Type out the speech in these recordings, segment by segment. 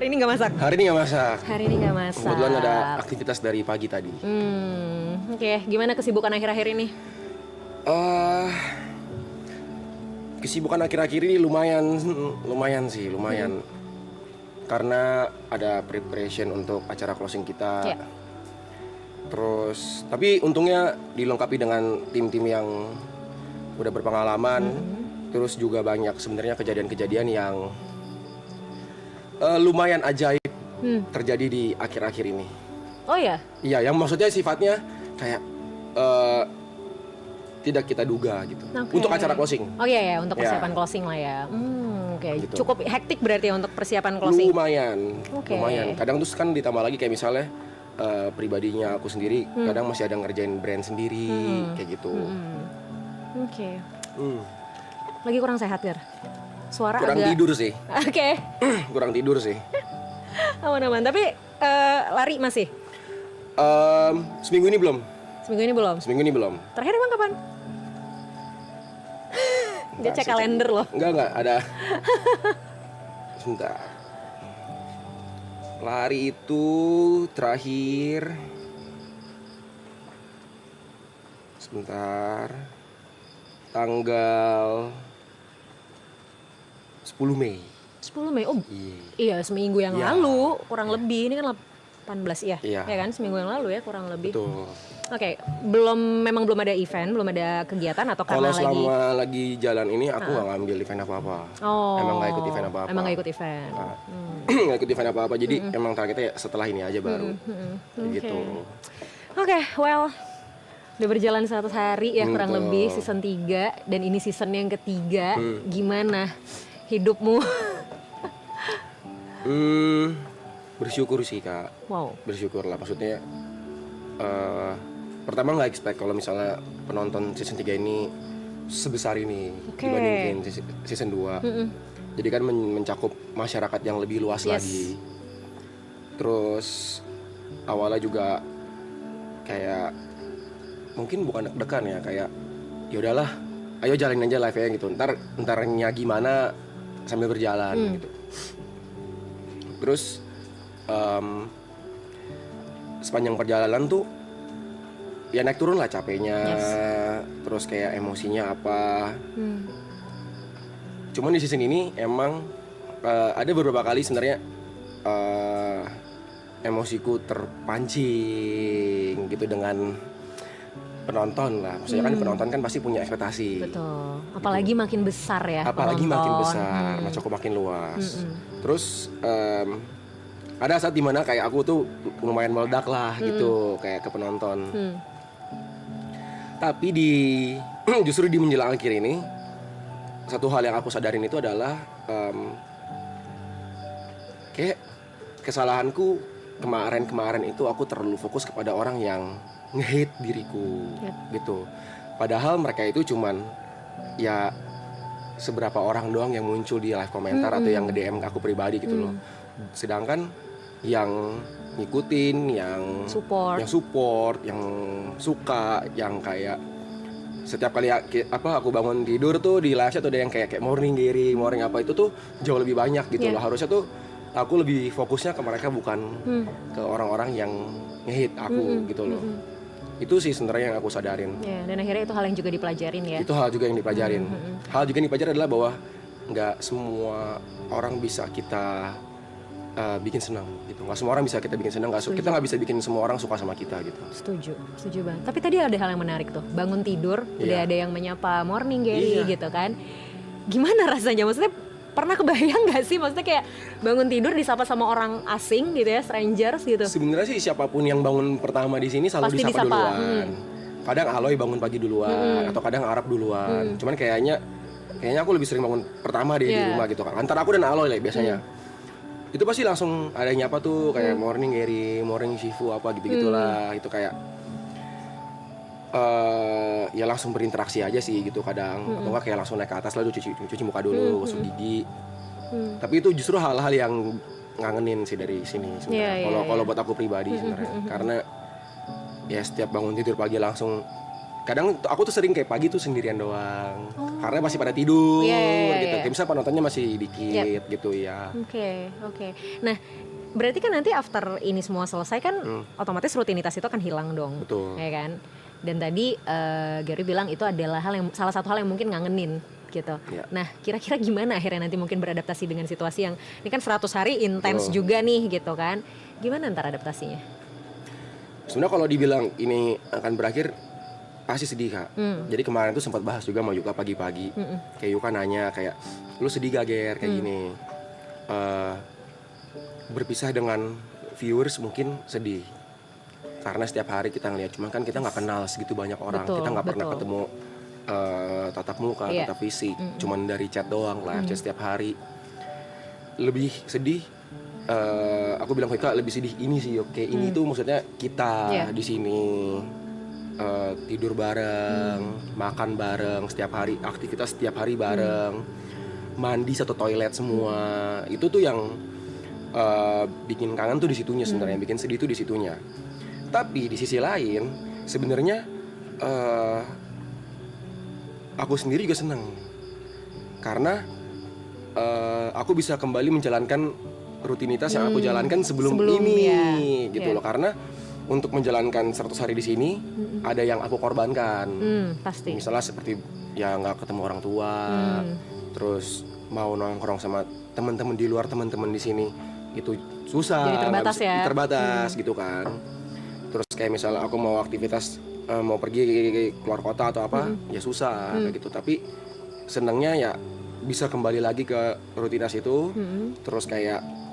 Hari ini nggak masak? Hari ini nggak masak. Hari ini nggak masak. Kebetulan ada aktivitas dari pagi tadi. Oke. Gimana kesibukan akhir-akhir ini? Kesibukan akhir-akhir ini lumayan sih. Karena ada preparation untuk acara closing kita. Ya. Terus, tapi untungnya dilengkapi dengan tim-tim yang udah berpengalaman. Terus juga banyak sebenarnya kejadian-kejadian yang lumayan ajaib terjadi di akhir-akhir ini. Oh ya? Iya, yang maksudnya sifatnya kayak tidak kita duga gitu. Okay. Untuk acara closing. Oh iya ya, untuk persiapan Ya. closing lah ya. Oke. Gitu. Cukup hektik berarti ya untuk persiapan closing. Lumayan. Oke. Lumayan. Kadang terus kan ditambah lagi kayak misalnya pribadinya aku sendiri, kadang masih ada ngerjain brand sendiri kayak gitu. Oke. Lagi kurang sehat, Gar? Suara Kurang agak... tidur sih. Oke. Kurang tidur sih. Aman-aman. Tapi lari masih? Seminggu ini belum. Seminggu ini belum? Terakhir emang kapan? Dia cek kalender loh. Enggak ada. Sebentar. Lari itu terakhir. Sebentar. Tanggal 10 Mei. 10 Mei. Oh, Iya. iya seminggu yang Iya. lalu kurang lebih. Ini kan 18 ya? Iya. Ya kan seminggu yang lalu ya kurang lebih. Betul. Oke, memang belum ada event, belum ada kegiatan atau Kalau karena selama lagi jalan ini aku nggak ngambil event apa-apa. Oh. Emang nggak ikut event apa-apa. Emang nggak ikut event. Nggak ikut event apa-apa. Jadi emang targetnya ya setelah ini aja baru. Kayak gitu. Oke, well, udah berjalan 100 hari ya kurang Betul. lebih season 3 dan ini season yang ketiga. Gimana hidupmu? Bersyukur sih Kak. Wow. Bersyukur lah maksudnya. Pertama nggak expect kalau misalnya penonton season 3 ini sebesar ini Oke. dibandingin season 2. Jadi kan mencakup masyarakat yang lebih luas Yes. lagi. Terus awalnya juga kayak mungkin bukan deg-degan ya, kayak ya udahlah, ayo jalanin aja live-nya gitu. Ntarnya gimana sambil berjalan gitu. Terus sepanjang perjalanan tuh ya naik turun lah capeknya. Yes. Terus kayak emosinya apa. Cuman di season ini emang ada beberapa kali sebenarnya emosiku terpancing gitu dengan penonton lah. Maksudnya kan penonton kan pasti punya ekspektasi. Betul. Apalagi makin besar ya. Apalagi penonton. makin besar, cukup makin luas. Terus ada saat dimana kayak aku tuh lumayan meledak lah gitu kayak ke penonton. Tapi justru di menjelang akhir ini satu hal yang aku sadarin itu adalah kayak kesalahanku kemarin itu aku terlalu fokus kepada orang yang nge-hate diriku gitu. Padahal mereka itu cuman ya seberapa orang doang yang muncul di live komentar atau yang nge-DM aku pribadi gitu loh. Sedangkan yang ngikutin, yang support, yang suka, yang kayak setiap kali aku bangun tidur tuh di live tuh ada yang kayak morning Gary, morning apa itu tuh jauh lebih banyak gitu loh. Harusnya tuh aku lebih fokusnya ke mereka bukan ke orang-orang yang nge-hate aku gitu loh. Itu sih sebenarnya yang aku sadarin. Ya, dan akhirnya itu hal yang juga dipelajarin ya. Itu hal juga yang dipelajarin. Hal juga yang dipelajarin adalah bahwa nggak semua orang bisa kita bikin senang gitu. Nggak semua orang bisa kita bikin senang. Kita nggak bisa bikin semua orang suka sama kita gitu. Setuju banget. Tapi tadi ada hal yang menarik tuh. Bangun tidur, udah ada yang menyapa morning Gary gitu kan. Gimana rasanya? Maksudnya pernah kebayang nggak sih? Maksudnya kayak bangun tidur disapa sama orang asing gitu ya, strangers gitu. Sebenarnya sih siapapun yang bangun pertama di sini selalu Pasti disapa disapa. duluan. Kadang Aloy bangun pagi duluan atau kadang Arab duluan. Cuman kayaknya aku lebih sering bangun pertama di rumah gitu kan. Antara aku dan Aloy lah biasanya. Itu pasti langsung ada yang nyapa tuh kayak morning Gary, morning Shifu apa gitu-gitulah. Itu kayak ya langsung berinteraksi aja sih gitu kadang. Atau enggak kayak langsung naik ke atas lalu cuci muka dulu, gosok gigi. Tapi itu justru hal-hal yang ngangenin sih dari sini sebenarnya. Kalau buat aku pribadi sebenarnya. Karena ya setiap bangun tidur pagi langsung kadang aku tuh sering kayak pagi tuh sendirian doang, karena masih pada tidur gitu. Kayak misalnya penontonnya masih dikit gitu ya. Oke. Nah, berarti kan nanti after ini semua selesai kan otomatis rutinitas itu akan hilang dong. Betul. Ya kan? Dan tadi Gary bilang itu adalah salah satu hal yang mungkin ngangenin gitu. Ya. Nah, kira-kira gimana akhirnya nanti mungkin beradaptasi dengan situasi yang ini kan 100 hari intens juga nih gitu kan. Gimana ntar adaptasinya? Sebenarnya kalau dibilang ini akan berakhir pasti sedih Kak. Jadi kemarin tuh sempat bahas juga sama Yuka pagi-pagi. Kayak Yuka nanya kayak, lu sedih gak Ger kayak gini? Berpisah dengan viewers mungkin sedih. Karena setiap hari kita ngeliat, cuman kan kita nggak kenal segitu banyak orang. Kita nggak pernah ketemu tatap muka, tatap fisik. Cuman dari chat doang, live chat setiap hari. Lebih sedih. Aku bilang ke Yuka lebih sedih ini sih. Oke, ini tuh maksudnya kita di sini. Tidur bareng, makan bareng setiap hari, aktivitas setiap hari bareng, mandi satu toilet semua. Itu tuh yang bikin kangen tuh di situnya sebenarnya, bikin sedih tuh di situnya. Tapi di sisi lain sebenarnya aku sendiri juga senang karena aku bisa kembali menjalankan rutinitas yang aku jalankan sebelum ini gitu loh. Karena untuk menjalankan 100 hari di sini ada yang aku korbankan. Pasti. Misalnya seperti ya nggak ketemu orang tua, terus mau nongkrong sama teman-teman di luar, teman-teman di sini itu susah. Jadi terbatas ya. Terbatas gitu kan. Terus kayak misalnya aku mau aktivitas mau pergi keluar kota atau apa, ya susah kayak gitu. Tapi senangnya ya bisa kembali lagi ke rutinitas itu. Terus kayak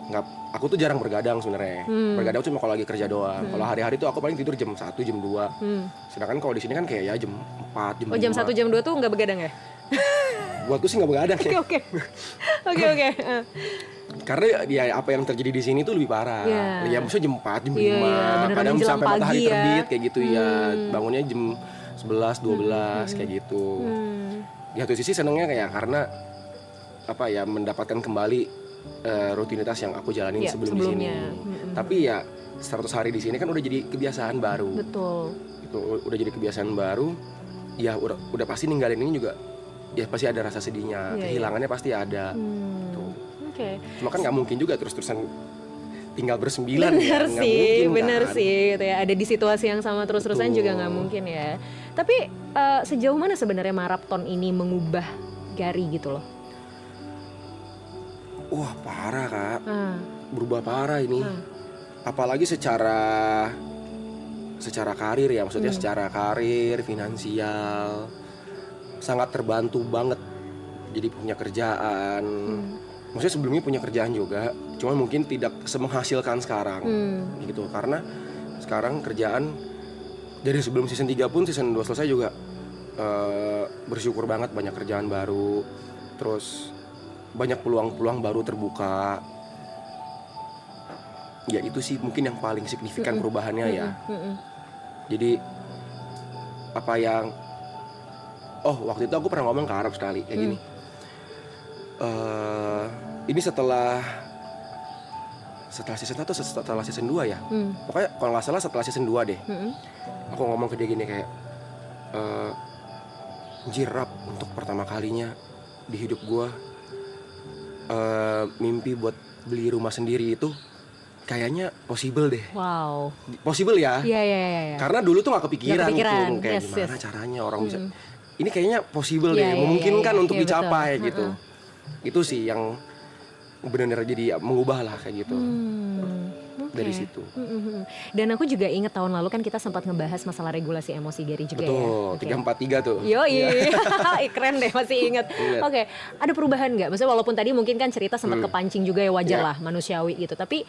aku tuh jarang bergadang sebenarnya. Bergadang cuma kalau lagi kerja doang. Kalau hari-hari tuh aku paling tidur jam 1, jam 2. Sedangkan kalau di sini kan kayak ya jam 4, jam 5. Oh, jam 1, jam 2 tuh nggak begadang ya? Buatku sih nggak begadang ya. Oke. Karena ya apa yang terjadi di sini tuh lebih parah. Ya maksudnya jam 4, jam 5. Kadang bisa sampai matahari terbit kayak gitu ya. Bangunnya jam 11, 12 kayak gitu. Di satu sisi senengnya kayak karena apa ya mendapatkan kembali rutinitas yang aku jalanin sebelum di sini. Tapi ya 100 hari di sini kan udah jadi kebiasaan baru. Betul. Itu udah jadi kebiasaan baru. Ya udah pasti ninggalin ini juga. Ya pasti ada rasa sedihnya. Kehilangannya pasti ada. Cuma kan nggak mungkin juga terus-terusan tinggal bersembilan. Bener sih. Gitu ya. Ada di situasi yang sama terus-terusan juga nggak mungkin ya. Tapi sejauh mana sebenarnya maraton ini mengubah Gary gitu loh? Wah parah Kak, berubah parah ini. Apalagi secara karir ya, maksudnya secara karir, finansial, sangat terbantu banget. Jadi punya kerjaan, maksudnya sebelumnya punya kerjaan juga, cuma mungkin tidak semenghasilkan sekarang, gitu. Karena sekarang kerjaan dari sebelum season 3 pun season 2 selesai juga bersyukur banget banyak kerjaan baru, terus banyak peluang-peluang baru terbuka. Ya itu sih mungkin yang paling signifikan perubahannya ya. Jadi apa yang waktu itu aku pernah ngomong ke Arab sekali kayak gini. Ini setelah season 1 atau setelah season 2 ya. Pokoknya kalau nggak salah setelah season 2 deh. Aku ngomong ke dia gini kayak Rap, untuk pertama kalinya di hidup gua mimpi buat beli rumah sendiri itu kayaknya possible deh. Wow. Possible ya? Iya. Karena dulu tuh nggak kepikiran tuh kayak gimana caranya orang bisa. Ini kayaknya possible deh, memungkinkan untuk dicapai gitu. Itu sih yang benar-benar jadi mengubah lah kayak gitu. Dari situ. Dan aku juga ingat tahun lalu kan kita sempat ngebahas masalah regulasi emosi Gary juga. Betul, 343 tuh. Keren deh, masih ingat. Oke, ada perubahan nggak? Maksudnya walaupun tadi mungkin kan cerita sempat kepancing juga ya, wajar lah, manusiawi gitu. Tapi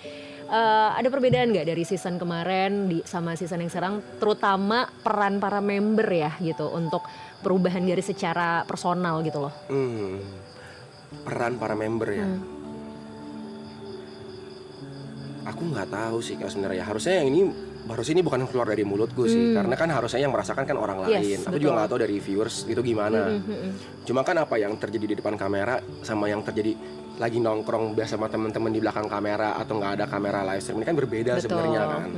ada perbedaan nggak dari season kemarin sama season yang sekarang, terutama peran para member ya gitu untuk perubahan Gary secara personal gitu loh. Peran para member ya. Aku nggak tahu sih Kak sebenarnya. Harusnya ini bukan keluar dari mulutku sih, karena kan harusnya yang merasakan kan orang lain. Aku juga nggak tahu dari viewers itu gimana. Cuma kan apa yang terjadi di depan kamera sama yang terjadi lagi nongkrong biasa sama teman-teman di belakang kamera atau nggak ada kamera live stream ini kan berbeda sebenarnya kan.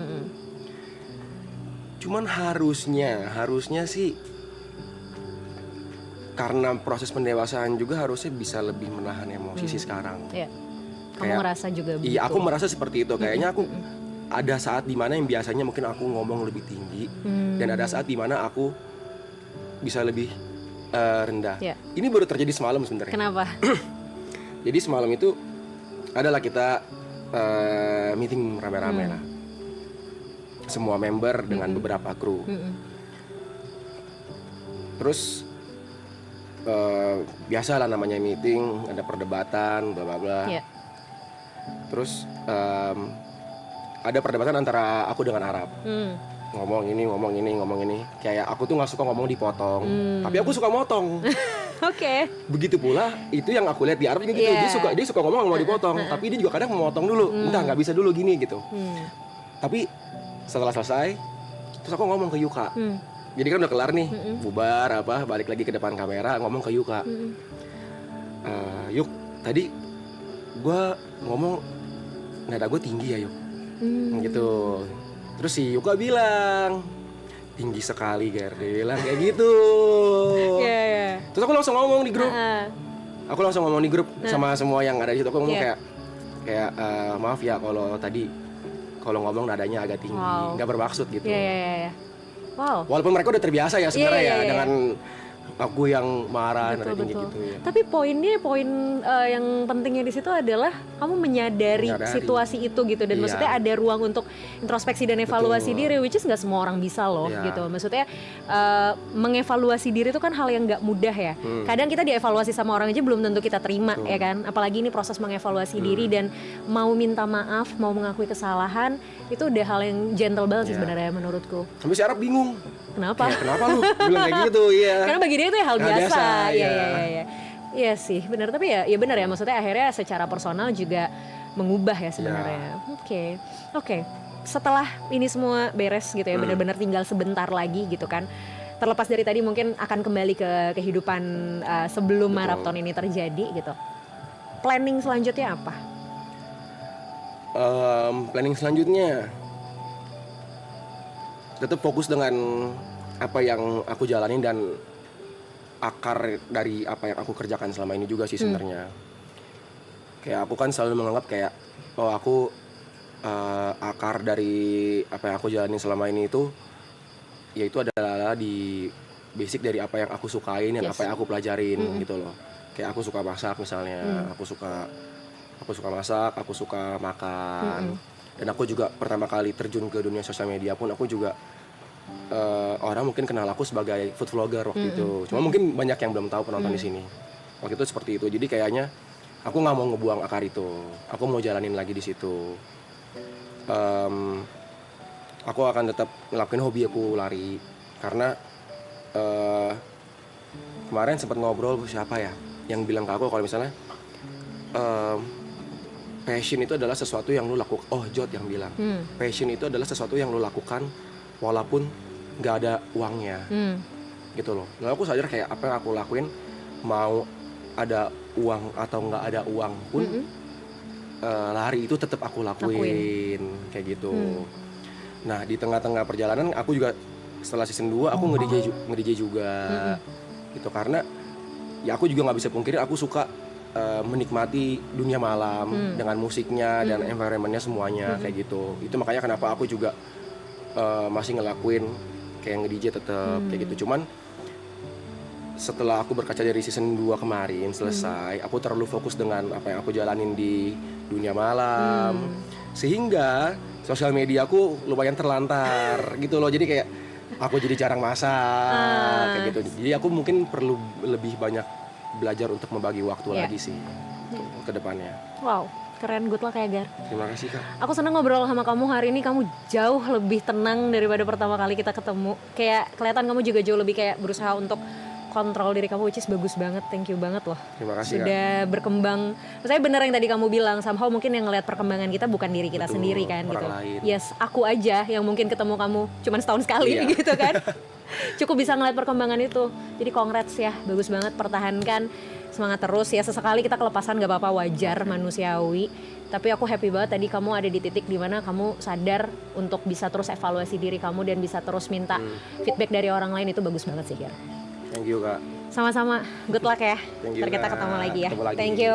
Cuman harusnya sih karena proses pendewasaan juga harusnya bisa lebih menahan emosi sih sekarang. Iya. Kamu merasa juga begitu? Iya, aku merasa seperti itu. Kayaknya aku ada saat dimana yang biasanya mungkin aku ngomong lebih tinggi, dan ada saat dimana aku bisa lebih rendah. Yeah. Ini baru terjadi semalam sebenarnya. Kenapa? Jadi semalam itu adalah kita meeting rame-rame lah, semua member dengan beberapa kru. Terus biasalah namanya meeting, ada perdebatan, bla bla bla. Yeah. Terus ada perdebatan antara aku dengan Arab. Ngomong ini. Kayak aku tuh nggak suka ngomong dipotong, tapi aku suka motong. Oke. Begitu pula itu yang aku lihat di Arab juga gitu. Yeah. Dia suka ngomong mau dipotong, tapi dia juga kadang memotong dulu. Entah, nggak bisa dulu gini gitu. Tapi setelah selesai, terus aku ngomong ke Yuka. Jadi kan udah kelar nih, bubar balik lagi ke depan kamera, ngomong ke Yuka. Yuk, tadi gue ngomong nada gue tinggi ya Yuk, gitu. Terus si Yuka bilang tinggi sekali Ger, dia bilang kayak gitu. Yeah. Terus aku langsung ngomong di grup. Aku langsung ngomong di grup sama semua yang ada di situ. Aku ngomong kayak maaf ya kalau ngomong nadanya agak tinggi, nggak bermaksud gitu. Iya. Wow. Walaupun mereka udah terbiasa ya sebenarnya Iya. dengan aku yang marah nada tinggi Betul. gitu ya. Tapi poin yang pentingnya di situ adalah kamu menyadari situasi itu gitu, dan maksudnya ada ruang untuk introspeksi dan evaluasi diri, which is nggak semua orang bisa loh gitu. Maksudnya mengevaluasi diri itu kan hal yang nggak mudah ya. Kadang kita dievaluasi sama orang aja belum tentu kita terima ya kan. Apalagi ini proses mengevaluasi diri dan mau minta maaf, mau mengakui kesalahan, itu udah hal yang gentle banget sih sebenarnya menurutku. Sampai si Arab bingung. Kenapa? Kenapa lu bilang kayak gitu? Iya. Karena bagi dia itu ya hal biasa. Iya. Iya sih, benar. Tapi ya benar ya. Maksudnya akhirnya secara personal juga mengubah ya sebenarnya. Oke. Setelah ini semua beres gitu ya, benar-benar tinggal sebentar lagi gitu kan. Terlepas dari tadi mungkin akan kembali ke kehidupan sebelum maraton ini terjadi gitu. Planning selanjutnya apa? Planning selanjutnya tetap fokus dengan apa yang aku jalanin dan akar dari apa yang aku kerjakan selama ini juga sih sebenarnya. Kayak aku kan selalu menganggap kayak aku akar dari apa yang aku jalanin selama ini itu yaitu adalah di basic dari apa yang aku sukain dan apa yang aku pelajarin gitu loh. Kayak aku suka masak misalnya, aku suka masak, aku suka makan. Dan aku juga pertama kali terjun ke dunia sosial media pun aku juga orang mungkin kenal aku sebagai food vlogger waktu itu. Cuma mungkin banyak yang belum tahu penonton di sini. Waktu itu seperti itu. Jadi kayaknya aku nggak mau ngebuang akar itu. Aku mau jalanin lagi di situ. Aku akan tetap ngelakuin hobi aku lari karena kemarin sempat ngobrol siapa ya yang bilang ke aku kalau misalnya passion itu adalah sesuatu yang lu lakukan. Oh, Jod yang bilang. Passion itu adalah sesuatu yang lu lakukan walaupun nggak ada uangnya. Gitu loh. Lalu aku sadar kayak apa yang aku lakuin, mau ada uang atau nggak ada uang pun lari itu tetap aku lakuin. Kayak gitu. Nah, di tengah-tengah perjalanan aku juga setelah season 2 aku nge-DJ juga. Gitu karena ya aku juga nggak bisa pungkiri aku suka menikmati dunia malam dengan musiknya dan environmentnya semuanya kayak gitu. Itu makanya kenapa aku juga masih ngelakuin kayak nge-DJ tetap kayak gitu. Cuman setelah aku berkaca dari season 2 kemarin selesai, aku terlalu fokus dengan apa yang aku jalanin di dunia malam sehingga sosial media aku lumayan terlantar gitu loh. Jadi kayak aku jadi jarang masak kayak gitu. Jadi aku mungkin perlu lebih banyak belajar untuk membagi waktu lagi sih ke depannya. Wow, keren, good luck ya Gar. Terima kasih Kak. Aku senang ngobrol sama kamu hari ini. Kamu jauh lebih tenang daripada pertama kali kita ketemu. Kayak kelihatan kamu juga jauh lebih kayak berusaha untuk kontrol diri kamu, which is bagus banget. Thank you banget loh. Terima kasih Sudah Kak. Berkembang. Maksudnya benar yang tadi kamu bilang, somehow mungkin yang ngeliat perkembangan kita bukan diri kita sendiri kan gitu. Lain. Yes, aku aja yang mungkin ketemu kamu cuman setahun sekali gitu kan. Cukup bisa ngeliat perkembangan itu. Jadi congrats ya, bagus banget, pertahankan. Semangat terus ya, sesekali kita kelepasan gak apa-apa, wajar, manusiawi. Tapi aku happy banget tadi kamu ada di titik dimana kamu sadar untuk bisa terus evaluasi diri kamu dan bisa terus minta feedback dari orang lain. Itu bagus banget sih Gar. Thank you Kak. Sama-sama, good luck ya. Thank you, Ntar kita Kak. ketemu lagi ya. Ketemu lagi. Thank you.